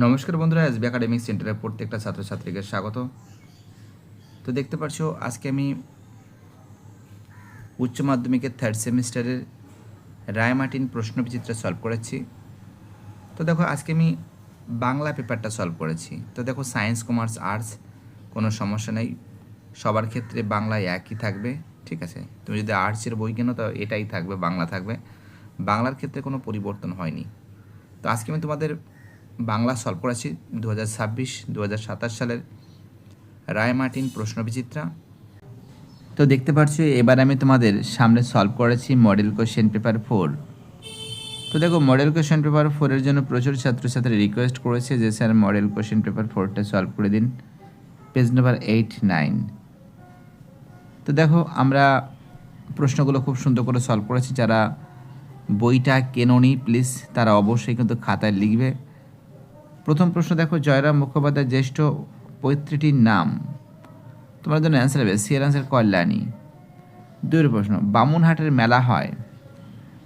নমস্কার বন্ধুরা, SB academic সেন্টারের প্রত্যেকটা ছাত্রছাত্রীকে স্বাগত। তো দেখতে পাচ্ছ আজকে আমি উচ্চ মাধ্যমিকের থার্ড সেমিস্টারের রায়মার্টিন প্রশ্নবিচিত্র সলভ করেছি। তো দেখো আজকে আমি বাংলা পেপারটা সলভ করেছি। তো দেখো সায়েন্স, কমার্স, আর্টস কোনো সমস্যা নেই, সবার ক্ষেত্রে বাংলায় একই থাকবে। ঠিক আছে, তুমি যদি আর্টসের বই কেনো তো এটাই থাকবে, বাংলা থাকবে, বাংলার ক্ষেত্রে কোনো পরিবর্তন হয়নি। তো আজকে আমি তোমাদের বাংলা সলভ করেছি 2026-2027 সালের রায়মার্টিন প্রশ্নবিচিত্রা। তো দেখতে পাচ্ছ এবার আমি তোমাদের সামনে সলভ করেছি মডেল কোশ্চেন পেপার 4। তো দেখো মডেল কোশ্চেন পেপার 4-এর জন্য প্রচুর ছাত্রছাত্রী রিকোয়েস্ট করেছে যে স্যার মডেল কোশ্চেন পেপার 4টা সলভ করে দিন, পেজ নাম্বার 8-9। তো দেখো আমরা প্রশ্নগুলো খুব সুন্দর করে সলভ করেছি। যারা বইটা কেননি প্লিজ তারা অবশ্যই কিন্তু খাতায় লিখবে। প্রথম প্রশ্ন দেখো, জয়রাম মুখোপাধ্যায়ের জ্যেষ্ঠ পৈতৃটির নাম। তোমার জন্য অ্যান্সার হবে সি এর অ্যান্সার কল্যাণী। 2 প্রশ্ন, বামুনহাটের মেলা হয়।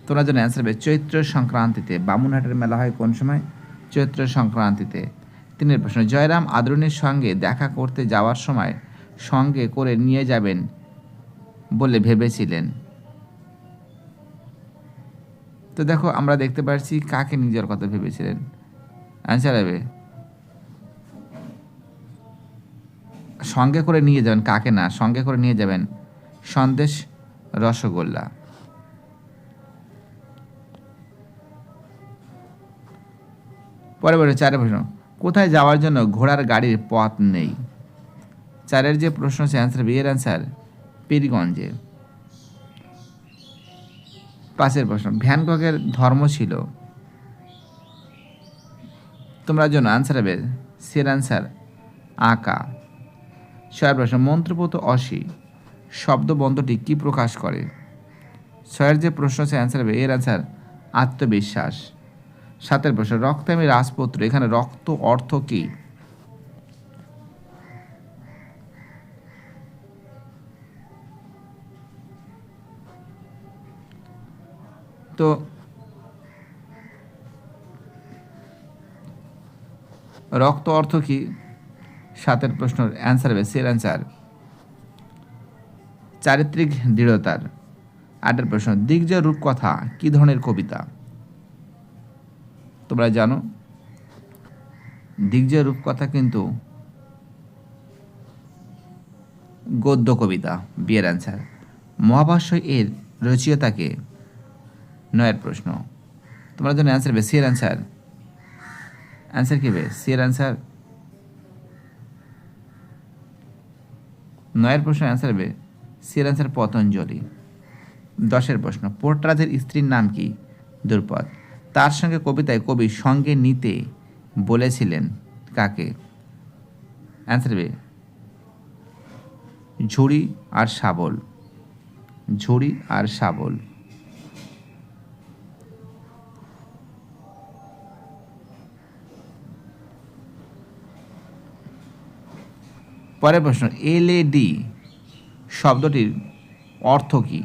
তোমার জন্য অ্যান্সার হবে চৈত্র সংক্রান্তিতে। বামুনহাটের মেলা হয় কোন সময়? চৈত্র সংক্রান্তিতে। 3 প্রশ্ন, জয়রাম আদরণীর সঙ্গে দেখা করতে যাওয়ার সময় সঙ্গে করে নিয়ে যাবেন বলে ভেবেছিলেন। তো দেখো আমরা দেখতে পাচ্ছি কাকে নিজের কথা ভেবেছিলেন। অ্যান্সার হবে সঙ্গে করে নিয়ে যাবেন, কাকে না, সঙ্গে করে নিয়ে যাবেন সন্দেশ রসগোল্লা। পরবর্তী 4 প্রশ্ন, কোথায় যাওয়ার জন্য ঘোড়ার গাড়ির পথ নেই। 4-এর যে প্রশ্ন আছে অ্যান্সার বি এর অ্যান্সার পীরগঞ্জে। 5 প্রশ্ন, ভ্যান গগের ধর্ম ছিল। তোমরা জন্য আনসার হবে সি এর অ্যান্সার আঁকা। 6 প্রশ্ন, মন্ত্রপুত অসি শব্দবন্ধটি কি প্রকাশ করে। 6-এর যে প্রশ্ন আছে অ্যান্সার হবে এর অ্যান্সার আত্মবিশ্বাস। 7 প্রশ্ন, রক্তে আমি রাজপুত্র, এখানে রক্ত অর্থ কি। তো রক্ত অর্থ কি, 7 প্রশ্নের অ্যান্সার হবে সি এর অ্যান্সার চারিত্রিক দৃঢ়তার। 8 প্রশ্ন, দিগ্জয় রূপকথা কি ধরনের কবিতা। তোমরা জানো দিগ্জয় রূপকথা কিন্তু গদ্য কবিতা, বি এর অ্যান্সার। মহাভাষ্য এর রচয়িতাকে। 9 প্রশ্ন, তোমরা জন্য অ্যান্সার হবে সি এর অ্যান্সার। অ্যান্সার কি হবে সি এর অ্যান্সার। 9 প্রশ্ন অ্যান্সার হবে সি এর অ্যান্সার পতঞ্জলি। 10 প্রশ্ন, পোর্টরাজের স্ত্রীর নাম কি। দ্রুপদ। তার সঙ্গে কবিতায় কবি সঙ্গে নিতে বলেছিলেন কাকে। অ্যান্সার হবে ঝুড়ি আর শাবল। ঝুড়ি আর শাবল। পরের প্রশ্ন, এলএডি শব্দটির অর্থ কি।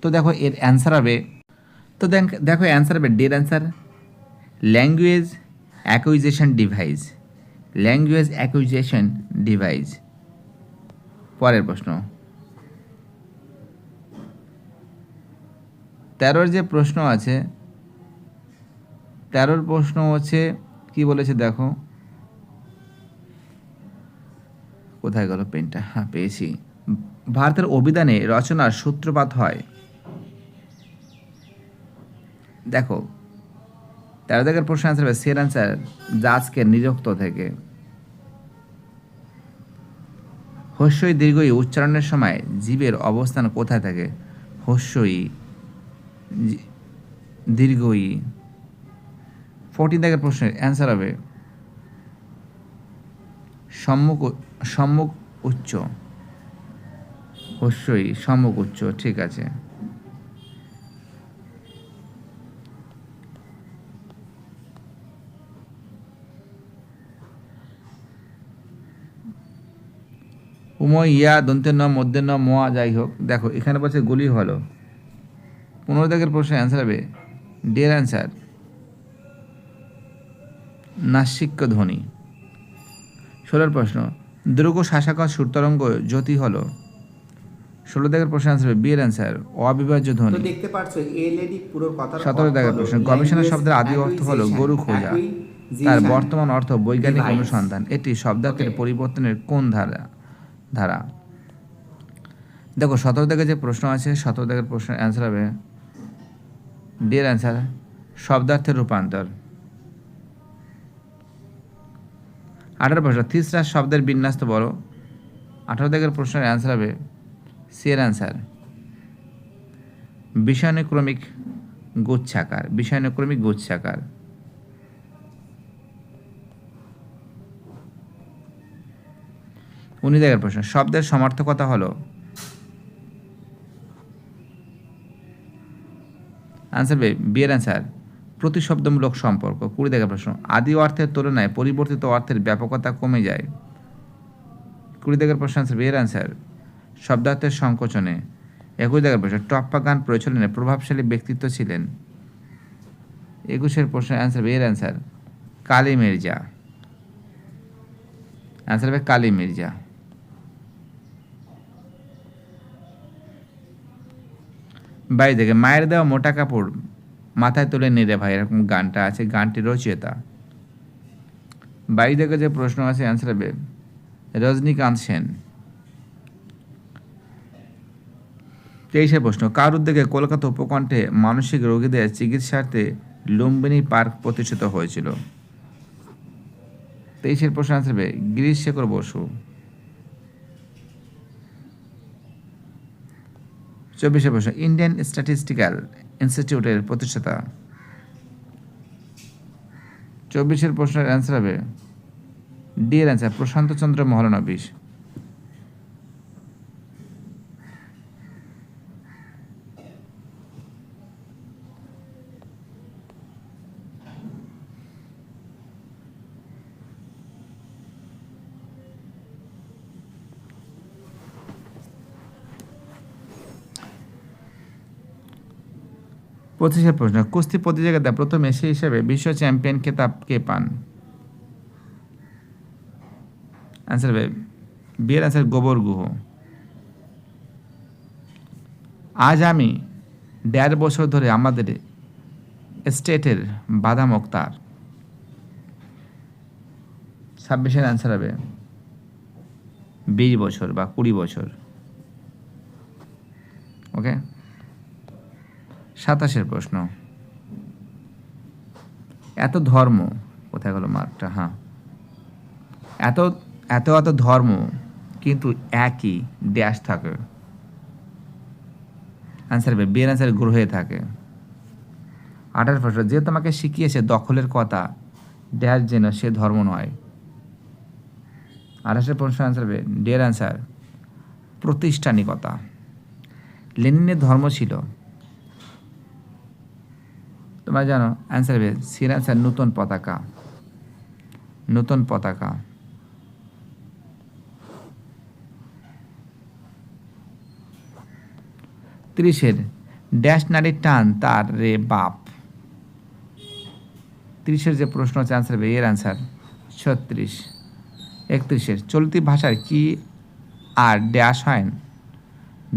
তো দেখো এর অ্যান্সার হবে, তো দেখো অ্যান্সার হবে ডি এর answer language acquisition device. Language acquisition device. পরের প্রশ্ন, 13-র যে প্রশ্ন আছে, 13-র প্রশ্ন হচ্ছে কি বলেছে দেখো, কোথায় গেল পেনটা, হ্যাঁ পেয়েছি। ভারতের অভিধানে রচনার সূত্রপাত হয়। দেখো 13 দাগের প্রশ্ন অ্যান্সার হবে সের অ্যান্সার জাজকে নিযুক্ত থেকে। হস্যই দীর্ঘই উচ্চারণের সময় জীবের অবস্থান কোথায় থাকে। হস্যই দীর্ঘই। 14 দাগের প্রশ্নের অ্যান্সার হবে সম্মুখ উচ্চ। হস্যই সম্মুখ উচ্চ, ঠিক আছে। উময় ইয়া দন্তের ন মধ্যের ন মোয়া, যাই হোক দেখো এখানে বলছে গুলি হলো। 15 দাগের প্রশ্নের অ্যান্সার হবে ডি এর অ্যান্সার নাসিক্য ধ্বনি। 16 প্রশ্ন, দ্রুগ শাসাকার সুরতরঙ্গ জ্যোতি হলো। 16 দাগের প্রশ্ন আনসার হবে বি এর অ্যান্সার অবিভাজ্য তো ধ্বনি। দেখতে পাচ্ছ এ লেডি পুরো কথার 17 দাগের প্রশ্ন, গবেষণা শব্দের আদি অর্থ হলো গরু খোঁজা, তার বর্তমান অর্থ বৈজ্ঞানিক অনুসন্ধান, এটি শব্দার্থের পরিবর্তনের কোন ধারা? দেখো 17 দাগের যে প্রশ্ন আছে, 17 দাগের প্রশ্নের অ্যান্সার হবে ডি এর অ্যান্সার শব্দার্থের রূপান্তর। 18 প্রশ্ন, থিসরাস শব্দের বিন্যাস তো বলো। 18 দাগের প্রশ্নের অ্যান্সার হবে সি এর অ্যান্সার বিষয়ানুক্রমিক গুচ্ছাকার। বিষয়ানুক্রমিক গুচ্ছাকার। 19 দাগের প্রশ্ন, শব্দের সমার্থকতা হলো। আনসার বি এর অ্যান্সার প্রতিশব্দমূলক সম্পর্ক। 20 দাগের প্রশ্ন, আদি অর্থের তুলনায় পরিবর্তিত অর্থের ব্যাপকতা কমে যায়। 20 দাগের প্রশ্ন আনসার বি এর অ্যান্সার শব্দার্থের সংকোচনে। 21 দাগের প্রশ্ন, টপ্পা গান প্রচলনে প্রভাবশালী ব্যক্তিত্ব ছিলেন। 21 প্রশ্নের অ্যান্সার বি এর অ্যান্সার কালী মির্জা। অ্যান্সার হবে কালী মির্জা। 22 দাগে, মায়ের দেওয়া মোটা কাপড় মাথায় তুলে নিরে ভাই, এরকম গানটা আছে, গানটি রচয়িতা। 22 দাগে যে প্রশ্ন আছে অ্যান্সার হবে রজনীকান্ত সেন। 23 প্রশ্ন, কার উদ্যোগে কলকাতা উপকণ্ঠে মানসিক রোগীদের চিকিৎসার্থে লুম্বিনী পার্ক প্রতিষ্ঠিত হয়েছিল? 23 প্রশ্ন আনসার হবে গিরিশ শেখর বসু। 24 প্রশ্ন, ইন্ডিয়ান স্ট্যাটিস্টিক্যাল ইনস্টিটিউটের প্রতিষ্ঠাতা। 24 প্রশ্নের অ্যান্সার হবে ডি এর অ্যান্সার প্রশান্ত চন্দ্র মহলানবিশ। 25 প্রশ্ন, কুস্তি প্রতিযোগিতায় প্রথম এশিয়া হিসেবে বিশ্ব চ্যাম্পিয়ন খেতাব কে পান? অ্যান্সার হবে বি এর অ্যান্সার গোবর গুহ। আজ আমি 1.5 বছর ধরে আমাদের স্টেটের বাধা মুক্তার। 26 অ্যান্সার হবে 20 বছর বা 20 বছর। ওকে। 27 প্রশ্ন, এত ধর্ম, কোথায় গেল মার্কটা, হ্যাঁ, এত এত এত ধর্ম কিন্তু একই ড্যাশ থাকে। অ্যান্সার হবে বি এর অ্যান্সার গ্রহে থাকে। 28 প্রশ্ন, যে তোমাকে শিখিয়েছে দখলের কথা ড্যাশ যেন সে ধর্ম নয়। 28 প্রশ্ন অ্যান্সার হবে ডি এর অ্যান্সার প্রতিষ্ঠানিকতা। লেনিনের ধর্ম ছিল, তোমরা জানো, অ্যান্সার হবে সি এর অ্যান্সার নূতন পতাকা। নূতন পতাকা। 30 ড্যাশ নারীর টান তার রে বাপ। 30 যে প্রশ্ন আছে অ্যান্সার হবে এর অ্যান্সার 36। 31 চলতি ভাষার কি আর ড্যাশ হয়,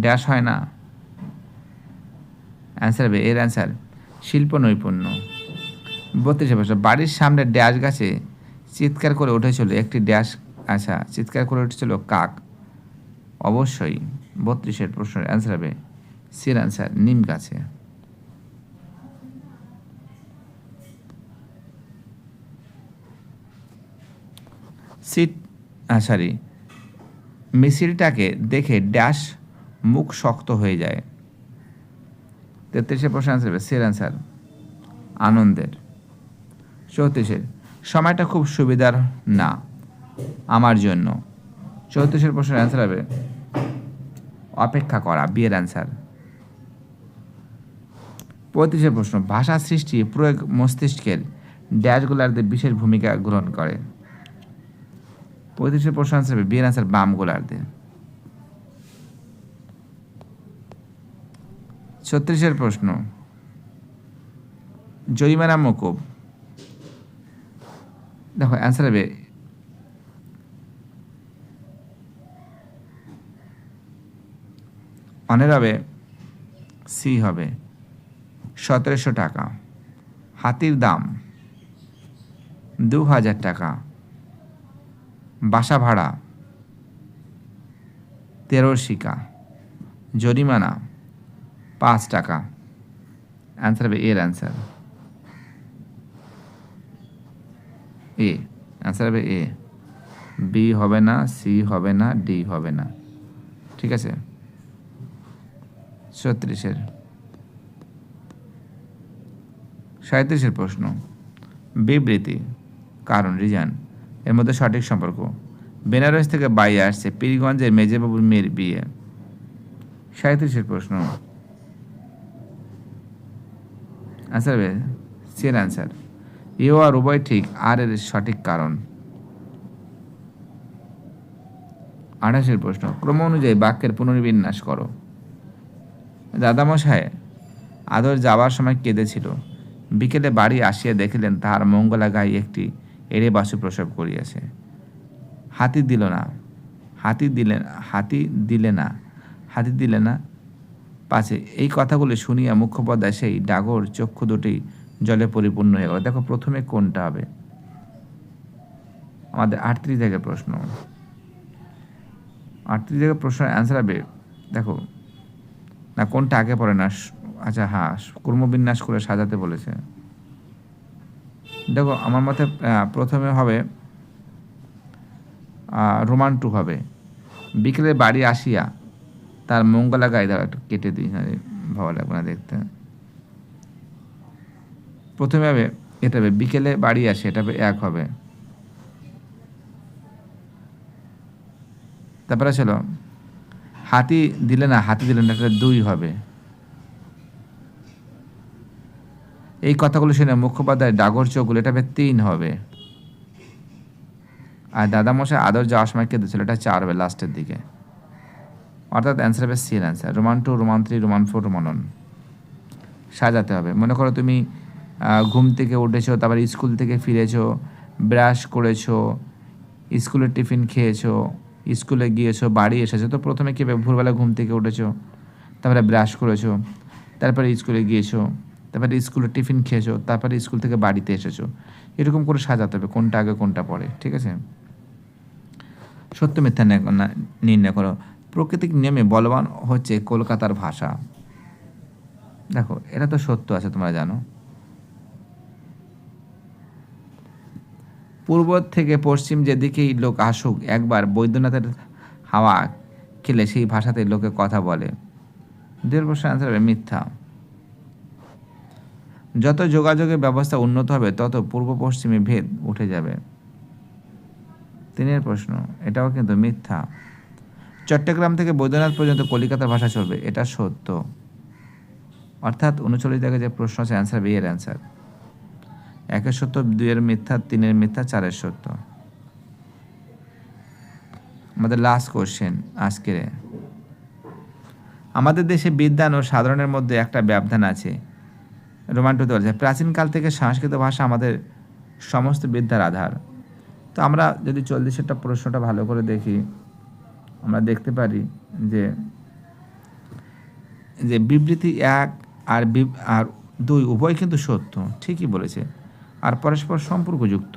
ড্যাশ হয় না? অ্যান্সার হবে এর অ্যান্সার শিল্প নৈপুণ্য। 32 প্রশ্ন, বাড়ির সামনে ড্যাশ গাছে চিৎকার করে উঠেছিল একটি ড্যাশ, আচ্ছা, চিৎকার করে উঠেছিল কাক। অবশ্যই 32 প্রশ্নের অ্যান্সার হবে সি এর অ্যান্সার নিম গাছে। মিছিলটাকে দেখে ড্যাশ মুখ শক্ত হয়ে যায়। 33 প্রশ্ন অ্যান্সার হবে সি এর অ্যান্সার আনন্দের। 34 সময়টা খুব সুবিধার না আমার জন্য। 34 প্রশ্নের অ্যান্সার হবে অপেক্ষা করা, বি এর অ্যান্সার। 35 প্রশ্ন, ভাষা সৃষ্টি প্রয়োগ মস্তিষ্কের ড্যাশগুলারতে বিশেষ ভূমিকা গ্রহণ করে। 35 প্রশ্ন অ্যান্সার হবে বি এর অ্যান্সার বাম গোলার্ধে। 36 প্রশ্ন, জরিমানা মকুব। দেখো অ্যান্সার হবে অনের হবে সি হবে 1700 টাকা। হাতির দাম 2000 টাকা। বাসা ভাড়া 13 শিকা। জরিমানা 5 টাকা। অ্যান্সার হবে এর অ্যান্সার এ। অ্যান্সার হবে এ। বি হবে না, সি হবে না, ডি হবে না। ঠিক আছে। 36-এর 37-এর প্রশ্ন, বিবৃতি কারণ রিজন এর মধ্যে সঠিক সম্পর্ক। বেনারস থেকে বাই আসছে পীরগঞ্জের মেজবাবুর মেয়ের বিয়ে। 37-এর প্রশ্ন, অ্যান্সার হবে সি এর অ্যান্সার। ইউ আর উভয় ঠিক, আর এর সঠিক কারণ। 28-এর প্রশ্ন, ক্রম অনুযায়ী বাক্যের পুনর্বিন্যাস করো। দাদামশাই আদর যাওয়ার সময় কেঁদেছিল। বিকেলে বাড়ি আসিয়া দেখিলেন তাহার মঙ্গলা গায়ে একটি এড়ে বাছুর প্রসব করিয়াছে। হাতি দিল না, হাতি দিলে না পাছে। এই কথাগুলি শুনিয়া মুখোপাধ্যায় সেই ডাগর চক্ষু দুটি জলে পরিপূর্ণ হয়ে গেল। দেখো প্রথমে কোনটা হবে? আমাদের 38 জায়গার প্রশ্ন। 38 জায়গার প্রশ্নের অ্যান্সার হবে, দেখো না কোনটা আগে পড়ে না। আচ্ছা হ্যাঁ, কর্মবিন্যাস করে সাজাতে বলেছে। দেখো আমার মতে প্রথমে হবে রোমান 2 হবে। বিকেলে বাড়ি আসিয়া তার মঙ্গলা গায়ে দাঁড়া একটু কেটে দিই, হ্যাঁ ভালো লাগবে না দেখতে। প্রথমে হবে এটা হবে বিকেলে বাড়ি আসে, এটা হবে 1 হবে। তারপরে ছিল হাতি দিলে না, এটা 2 হবে। এই কথাগুলো শুনে মুখোপাধ্যায় ডাগর চোখগুলো, এটা হবে 3 হবে। আর দাদামশাই আদর যাওয়ার সময় কেঁদেছিল, এটা 4 হবে লাস্টের দিকে। অর্থাৎ অ্যান্সার হবে সি এর answer. Roman 2, Roman 3, Roman 4, Roman 1 সাজাতে হবে। মনে করো তুমি ঘুম থেকে উঠেছো, তারপর স্কুল থেকে ফিরেছো, ব্রাশ করেছো, স্কুলের টিফিন খেয়েছো, স্কুলে গিয়েছো, বাড়ি এসেছো। তো প্রথমে কি ভোরবেলা ঘুম থেকে উঠেছো, তারপরে ব্রাশ করেছো, তারপরে স্কুলে গিয়েছো, তারপরে স্কুলের টিফিন খেয়েছো, তারপরে স্কুল থেকে বাড়িতে এসেছো। এরকম করে সাজাতে হবে কোনটা আগে কোনটা পরে। ঠিক আছে। সত্য মিথ্যা নির্ণয় করো। প্রাকৃতিক নিয়মে বলবান হচ্ছে কলকাতার ভাষা। দেখো এটা তো সত্য আছে, তোমরা জানো। পূর্ব থেকে পশ্চিম যেদিকেই লোক আসুক, একবার বৈদ্যনাথের হাওয়া খেলে সেই ভাষাতে লোকে কথা বলে। 2 প্রশ্নের অ্যান্সার হবে মিথ্যা। যত যোগাযোগের ব্যবস্থা উন্নত হবে তত পূর্ব পশ্চিমে ভেদ উঠে যাবে। 3 প্রশ্ন, এটাও কিন্তু মিথ্যা। চট্টগ্রাম থেকে বৈদ্যনাথ পর্যন্ত কলিকাতার ভাষা চলবে, এটা সত্য। অর্থাৎ 39 জায়গায় যে প্রশ্ন আছে অ্যান্সার বি এর অ্যান্সার। 1 সত্য, 2 মিথ্যা, 3 মিথ্যা, 4 সত্য। আমাদের লাস্ট কোশ্চেন আজকের। আমাদের দেশে বিদ্বান ও সাধারণের মধ্যে একটা ব্যবধান আছে। রোমান 2 বলছে প্রাচীনকাল থেকে সংস্কৃত ভাষা আমাদের সমস্ত বিদ্যার আধার। তো আমরা যদি 40-এরটা প্রশ্নটা ভালো করে দেখি, আমরা দেখতে পারি যে বিবৃতি 1 আর 2 উভয় কিন্তু সত্য, ঠিকই বলেছে, আর পরস্পর সম্পর্কযুক্ত।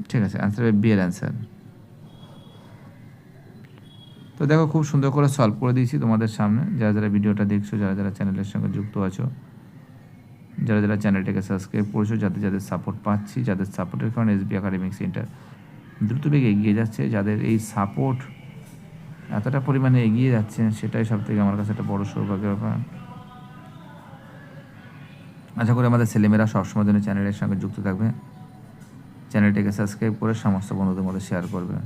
ঠিক আছে, অ্যান্সার হবে বি এর অ্যান্সার। তো দেখো খুব সুন্দর করে সলভ করে দিয়েছি তোমাদের সামনে। যারা যারা ভিডিওটা দেখছো, যারা যারা চ্যানেলের সঙ্গে যুক্ত আছো, যারা যারা চ্যানেলটাকে সাবস্ক্রাইব করছো, যাদের সাপোর্ট পাচ্ছি, যাদের সাপোর্টের কারণে এসবি একাডেমিক সেন্টার দ্রুত বেগে এগিয়ে যাচ্ছে, যাদের এই সাপোর্ট এতটা পরিমাণে এগিয়ে যাচ্ছে, সেটাই সবথেকে আমার কাছে একটা বড় সৌভাগ্যের ব্যাপার। আশা করি আমাদের ছেলেমেয়েরা সবসময় জন্য চ্যানেলের সঙ্গে যুক্ত থাকবে। চ্যানেলটাকে সাবস্ক্রাইব করে সমস্ত বন্ধুদের মধ্যে শেয়ার করবে।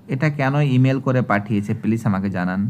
এটা কেন ইমেল করে পাঠিয়েছে প্লিজ আমাকে জানান।